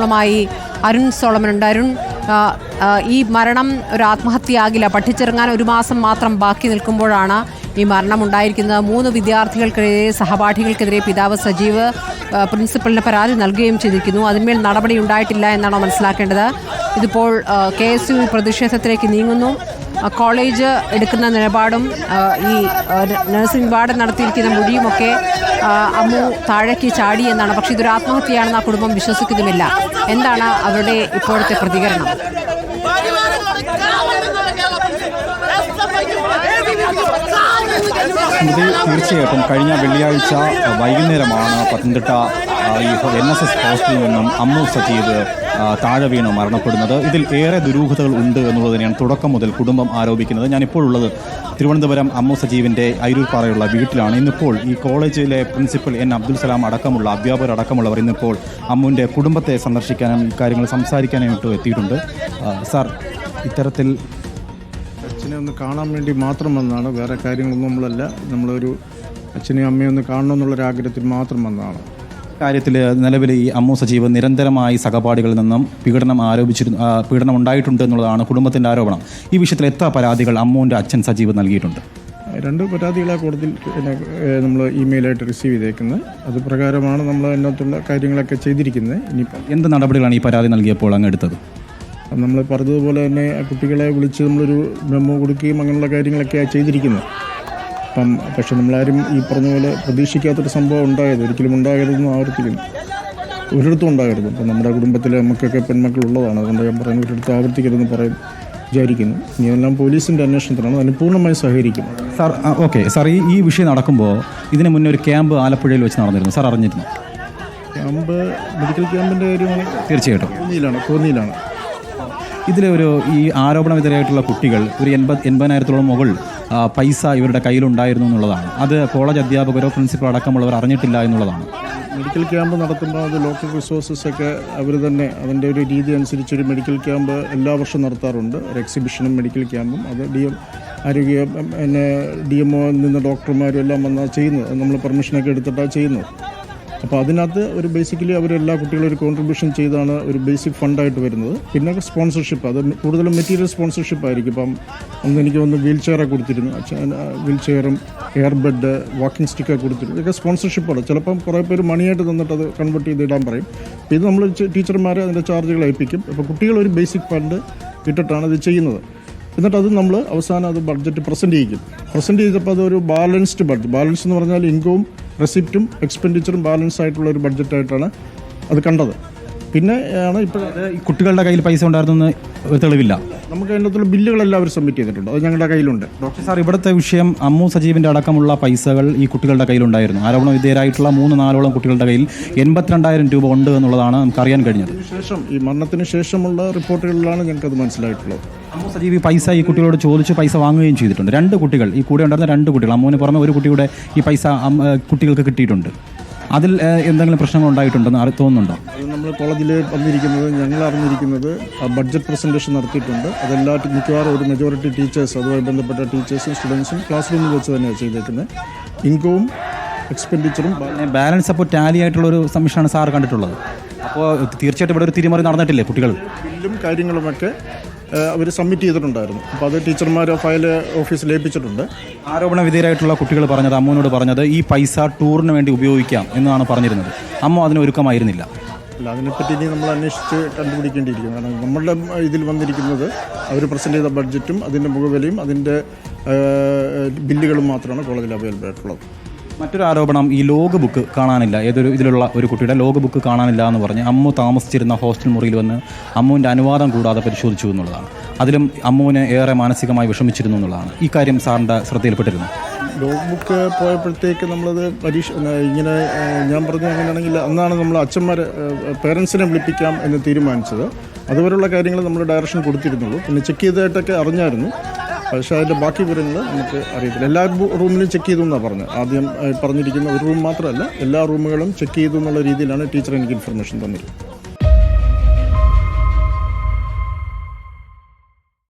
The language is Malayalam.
വിശദാംശങ്ങളുമായി അരുൺ സോളമൻ ഉണ്ട്. അരുൺ, ഈ മരണം ഒരു ആത്മഹത്യയാകില്ല. പഠിച്ചിറങ്ങാൻ 1 മാസം മാത്രം ബാക്കി നിൽക്കുമ്പോഴാണ് ഈ മരണം ഉണ്ടായിരിക്കുന്നത്. 3 വിദ്യാർത്ഥികൾക്കെതിരെ, സഹപാഠികൾക്കെതിരെ പിതാവ് സജീവ് പ്രിൻസിപ്പലിന് പരാതി നൽകുകയും ചെയ്തിരിക്കുന്നു. അതിന്മേൽ നടപടി ഉണ്ടായിട്ടില്ല എന്നാണോ മനസ്സിലാക്കേണ്ടത്? ഇതിപ്പോൾ KSU പ്രതിഷേധത്തിലേക്ക് നീങ്ങുന്നു. കോളേജ് എടുക്കുന്ന നിലപാടും ഈ നഴ്സിംഗ് വാർഡ് നടത്തിയിരിക്കുന്ന മൊഴിയുമൊക്കെ അമ്മു താഴേക്ക് ചാടി എന്നാണ്. പക്ഷേ ഇതൊരു ആത്മഹത്യയാണെന്ന് ആ കുടുംബം വിശ്വസിക്കുന്നുമില്ല. എന്താണ് അവരുടെ ഇപ്പോഴത്തെ പ്രതികരണം? തീർച്ചയായിട്ടും കഴിഞ്ഞ വെള്ളിയാഴ്ച വൈകുന്നേരമാണ് പത്തനംതിട്ട NSS ഹോസ്റ്റലിൽ നിന്നും അമ്മു സജീവ് താഴെ വീണ് മരണപ്പെടുന്നത്. ഇതിൽ ഏറെ ദുരൂഹതകൾ ഉണ്ട് എന്നുള്ളത് തന്നെയാണ് തുടക്കം മുതൽ കുടുംബം ആരോപിക്കുന്നത്. ഞാനിപ്പോൾ ഉള്ളത് തിരുവനന്തപുരം അമ്മു സജീവിൻ്റെ അയിരൂർപ്പാറയുള്ള വീട്ടിലാണ്. ഇന്നിപ്പോൾ ഈ കോളേജിലെ പ്രിൻസിപ്പൽ N. അബ്ദുൽ സലാം അടക്കമുള്ള അധ്യാപകരടക്കമുള്ളവർ ഇന്നിപ്പോൾ അമ്മുവിൻ്റെ കുടുംബത്തെ സന്ദർശിക്കാനും ഇക്കാര്യങ്ങൾ സംസാരിക്കാനായിട്ട് എത്തിയിട്ടുണ്ട്. സാർ, ഇത്തരത്തിൽ അച്ഛനെ ഒന്ന് കാണാൻ വേണ്ടി മാത്രം വന്നതാണ്, വേറെ കാര്യങ്ങളൊന്നും നമ്മളല്ല. നമ്മളൊരു അച്ഛനെയും അമ്മയും ഒന്ന് കാണണമെന്നുള്ളൊരാഗ്രഹത്തിൽ മാത്രം വന്നതാണ്. കാര്യത്തിൽ നിലവിൽ ഈ അമ്മു സജീവ് നിരന്തരമായി സഹപാഠികളിൽ നിന്നും പീഡനം ഉണ്ടായിട്ടുണ്ട് എന്നുള്ളതാണ് കുടുംബത്തിൻ്റെ ആരോപണം. ഈ വിഷയത്തിൽ എത്ര പരാതികൾ അമ്മുവിൻ്റെ അച്ഛൻ സജീവ് നൽകിയിട്ടുണ്ട്? 2 പരാതികളെ കോടതിയിൽ നമ്മൾ ഇമെയിലായിട്ട് റിസീവ് ചെയ്തേക്കുന്നത്. അത് പ്രകാരമാണ് നമ്മൾ അതിനകത്തുള്ള കാര്യങ്ങളൊക്കെ ചെയ്തിരിക്കുന്നത്. ഇനിയിപ്പോൾ എന്ത് നടപടികളാണ് ഈ പരാതി നൽകിയപ്പോൾ അങ്ങ് എടുത്തത്? നമ്മൾ പറഞ്ഞതുപോലെ തന്നെ കുട്ടികളെ വിളിച്ച് നമ്മളൊരു മെമ്മോ കൊടുക്കുകയും അങ്ങനെയുള്ള കാര്യങ്ങളൊക്കെയാണ് ചെയ്തിരിക്കുന്നത്. പക്ഷെ നമ്മളാരും ഈ പറഞ്ഞ പോലെ പ്രതീക്ഷിക്കാത്തൊരു സംഭവം ഉണ്ടായത്, ഒരിക്കലും ഉണ്ടാകരുതെന്നും ഒരിടത്തും ഉണ്ടാകരുത്. ഇപ്പം നമ്മുടെ കുടുംബത്തിൽ നമുക്കൊക്കെ പെൺമക്കളുള്ളതാണ്, അതുകൊണ്ട് ഞാൻ പറയുന്നത് ഒരിടത്തും ആവർത്തിക്കരുതെന്ന് വിചാരിക്കുന്നു. ഇനി എല്ലാം പോലീസിൻ്റെ അന്വേഷണത്തിലാണ്, അതിന് പൂർണ്ണമായി സഹകരിക്കും. സാർ, ഓക്കെ സാർ, ഈ വിഷയം നടക്കുമ്പോൾ ഇതിന് മുന്നേ ഒരു ക്യാമ്പ് ആലപ്പുഴയിൽ വെച്ച് നടന്നിരുന്നു. സാർ അറിഞ്ഞിരുന്നു? ക്യാമ്പ്, മെഡിക്കൽ ക്യാമ്പിൻ്റെ കാര്യമാണ്. തീർച്ചയായിട്ടും കോന്നിയിലാണ്. ഇതിലെ ഈ ആരോപണ വിധേയരായിട്ടുള്ള കുട്ടികൾ ഒരു 80,000-ഓളം മുകളിൽ പൈസ ഇവരുടെ കയ്യിലുണ്ടായിരുന്നു എന്നുള്ളതാണ്. അത് കോളേജ് അധ്യാപകരോ പ്രിൻസിപ്പൽ അടക്കമുള്ളവർ അറിഞ്ഞിട്ടില്ല എന്നുള്ളതാണ്. മെഡിക്കൽ ക്യാമ്പ് നടത്തുമ്പോൾ അത് ലോക്കൽ റിസോഴ്സസൊക്കെ അവർ തന്നെ അതിൻ്റെ ഒരു രീതി അനുസരിച്ചൊരു മെഡിക്കൽ ക്യാമ്പ് എല്ലാ വർഷവും നടത്താറുണ്ട്. ഒരു എക്സിബിഷനും മെഡിക്കൽ ക്യാമ്പും അത് ആരോഗ്യ DMO നിന്ന് ഡോക്ടർമാരും എല്ലാം വന്നാൽ ചെയ്യുന്നത്. നമ്മൾ പെർമിഷനൊക്കെ എടുത്തിട്ടാണ് ചെയ്യുന്നത്. അപ്പോൾ അതിനകത്ത് ഒരു ബേസിക്കലി അവരെല്ലാ കുട്ടികളും ഒരു കോൺട്രിബ്യൂഷൻ ചെയ്താണ് ഒരു ബേസിക് ഫണ്ടായിട്ട് വരുന്നത്. പിന്നെ സ്പോൺസർഷിപ്പ്, അത് കൂടുതലും മെറ്റീരിയൽ സ്പോൺസർഷിപ്പ് ആയിരിക്കും. ഇപ്പം എനിക്ക് വീൽ ചെയറൊക്കെ കൊടുത്തിരുന്നു, വീൽ ചെയറും എയർ ബെഡ്, വാക്കിംഗ് സ്റ്റിക്കൊക്കെ കൊടുത്തിരുന്നു. ഇതൊക്കെ സ്പോൺസർഷിപ്പാണ്. ചിലപ്പം കുറേ പേര് മണിയായിട്ട് തന്നിട്ട് അത് കൺവേർട്ട് ചെയ്തിടാൻ പറയും. അപ്പോൾ ഇത് നമ്മൾ ടീച്ചർമാരെ അതിൻ്റെ ചാർജുകൾ ഏൽപ്പിക്കും. അപ്പോൾ കുട്ടികൾ ഒരു ബേസിക് ഫണ്ട് ഇട്ടിട്ടാണ് ഇത് ചെയ്യുന്നത്. എന്നിട്ട് അത് നമ്മൾ അവസാനം അത് ബഡ്ജറ്റ് പ്രസൻറ്റ് ചെയ്തപ്പോൾ അതൊരു ബാലൻസ്ഡ് ബഡ്ജറ്റ്. ബാലൻസ് എന്ന് പറഞ്ഞാൽ ഇൻകവും റെസിപ്റ്റും എക്സ്പെൻഡിച്ചറും ബാലൻസ് ആയിട്ടുള്ള ഒരു ബഡ്ജറ്റായിട്ടാണ് അത് കണ്ടത്. പിന്നെ ആണ് ഇപ്പോൾ കുട്ടികളുടെ കയ്യിൽ പൈസ ഉണ്ടായിരുന്നെന്ന് തെളിവില്ല. നമുക്ക് അതിനകത്തുള്ള ബില്ലുകളെല്ലാം അവർ സബ്മിറ്റ് ചെയ്തിട്ടുണ്ട്, അത് ഞങ്ങളുടെ കയ്യിലുണ്ട്. ഡോക്ടർ സാർ, ഇവിടുത്തെ വിഷയം അമ്മു സജീവിൻ്റെ അടക്കമുള്ള പൈസകൾ ഈ കുട്ടികളുടെ കയ്യിലുണ്ടായിരുന്നു. ആരോപണ വിധേയരായിട്ടുള്ള 3-4ഓളം കുട്ടികളുടെ കയ്യിൽ 82,000 രൂപ ഉണ്ട് എന്നുള്ളതാണ് നമുക്കറിയാൻ കഴിഞ്ഞത്. ഈ മരണത്തിന് ശേഷമുള്ള റിപ്പോർട്ടുകളിലാണ് ഞങ്ങൾക്കത് മനസ്സിലായിട്ടുള്ളത്. അമ്മു സജീവ് ഈ പൈസ ഈ കുട്ടികളോട് ചോദിച്ച് പൈസ വാങ്ങുകയും ചെയ്തിട്ടുണ്ട്. 2 കുട്ടികൾ, ഈ കൂടെ ഉണ്ടായിരുന്ന 2 കുട്ടികൾ, അമ്മുവിന് പുറമെ ഒരു കുട്ടിയുടെ ഈ പൈസ കുട്ടികൾക്ക് കിട്ടിയിട്ടുണ്ട്. അതിൽ എന്തെങ്കിലും പ്രശ്നങ്ങൾ ഉണ്ടായിട്ടുണ്ടെന്ന് തോന്നുന്നുണ്ടോ? അത് നമ്മൾ കോളേജിൽ വന്നിരിക്കുന്നത്, ഞങ്ങൾ അറിഞ്ഞിരിക്കുന്നത് ബഡ്ജറ്റ് പ്രസൻറ്റേഷൻ നടത്തിയിട്ടുണ്ട്. അതെല്ലാം മിക്കവാറും ഒരു മെജോറിറ്റി ടീച്ചേഴ്സ്, അതുമായി ബന്ധപ്പെട്ട ടീച്ചേഴ്സും സ്റ്റുഡൻസും ക്ലാസ് റൂമിൽ വെച്ച് തന്നെയാണ് ചെയ്തേക്കുന്നത്. ഇൻകവും എക്സ്പെൻഡിച്ചറും ബാലൻസ് അപ്പോൾ ടാലി ആയിട്ടുള്ളൊരു സബ്മിഷനാണ് സാർ കണ്ടിട്ടുള്ളത്. അപ്പോൾ തീർച്ചയായിട്ടും ഇവിടെ ഒരു തിരിമറി നടന്നിട്ടില്ലേ? കുട്ടികൾ ബില്ലും കാര്യങ്ങളുമൊക്കെ അവർ സബ്മിറ്റ് ചെയ്തിട്ടുണ്ടായിരുന്നു. അപ്പോൾ അത് ടീച്ചർമാർ ഫയൽ ഓഫീസിൽ ഏൽപ്പിച്ചിട്ടുണ്ട്. ആരോപണ വിധേയരായിട്ടുള്ള കുട്ടികൾ പറഞ്ഞത്, അമ്മുവിനോട് പറഞ്ഞത് ഈ പൈസ ടൂറിന് വേണ്ടി ഉപയോഗിക്കാം എന്നാണ് പറഞ്ഞിരുന്നത്. അമ്മ അതിന് ഒരുക്കമായിരുന്നില്ല. അല്ല, അതിനെപ്പറ്റി ഇനി നമ്മൾ അന്വേഷിച്ച് കണ്ടുപിടിക്കേണ്ടിയിരിക്കും. കാരണം നമ്മളുടെ ഇതിൽ വന്നിരിക്കുന്നത് അവർ പ്രസൻറ്റ് ചെയ്ത ബഡ്ജറ്റും അതിൻ്റെ മുഖവിലയും അതിൻ്റെ ബില്ലുകളും മാത്രമാണ് കോളേജിൽ അവൈലബിൾ ആയിട്ടുള്ളത്. മറ്റൊരു ആരോപണം, ഈ ലോഗ് ബുക്ക് കാണാനില്ല. ഇതിലുള്ള ഒരു കുട്ടിയുടെ ലോഗ് ബുക്ക് കാണാനില്ല എന്ന് പറഞ്ഞ് അമ്മു താമസിച്ചിരുന്ന ഹോസ്റ്റൽ മുറിയിൽ വന്ന് അമ്മുവിൻ്റെ അനുവാദം കൂടാതെ പരിശോധിച്ചു എന്നുള്ളതാണ്. അതിലും അമ്മുവിനെ ഏറെ മാനസികമായി വിഷമിച്ചിരുന്നു എന്നുള്ളതാണ്. ഈ കാര്യം സാറിൻ്റെ ശ്രദ്ധയിൽപ്പെട്ടിരുന്നു? ലോഗ് ബുക്ക് പോയപ്പോഴത്തേക്ക് നമ്മളത് ഇങ്ങനെ ഞാൻ പറഞ്ഞു, അങ്ങനെയാണെങ്കിൽ അന്നാണ് നമ്മൾ പേരൻസിനെ വിളിപ്പിക്കാം എന്ന് തീരുമാനിച്ചത്. അതുവരെയുള്ള കാര്യങ്ങൾ നമ്മൾ ഡയറക്ഷൻ കൊടുത്തിരുന്നുള്ളൂ. പിന്നെ ചെക്ക് ചെയ്തതായിട്ടൊക്കെ അറിഞ്ഞായിരുന്നു. പക്ഷേ അതിൻ്റെ ബാക്കി വിവരങ്ങൾ നമുക്ക് അറിയത്തില്ല. എല്ലാ റൂമിലും ചെക്ക് ചെയ്തു എന്നാണ് പറഞ്ഞത്. ആദ്യം പറഞ്ഞിരിക്കുന്ന ഒരു റൂം മാത്രമല്ല, എല്ലാ റൂമുകളും ചെക്ക് ചെയ്തു എന്നുള്ള രീതിയിലാണ് ടീച്ചർ എനിക്ക് ഇൻഫർമേഷൻ തന്നിരുന്നത്.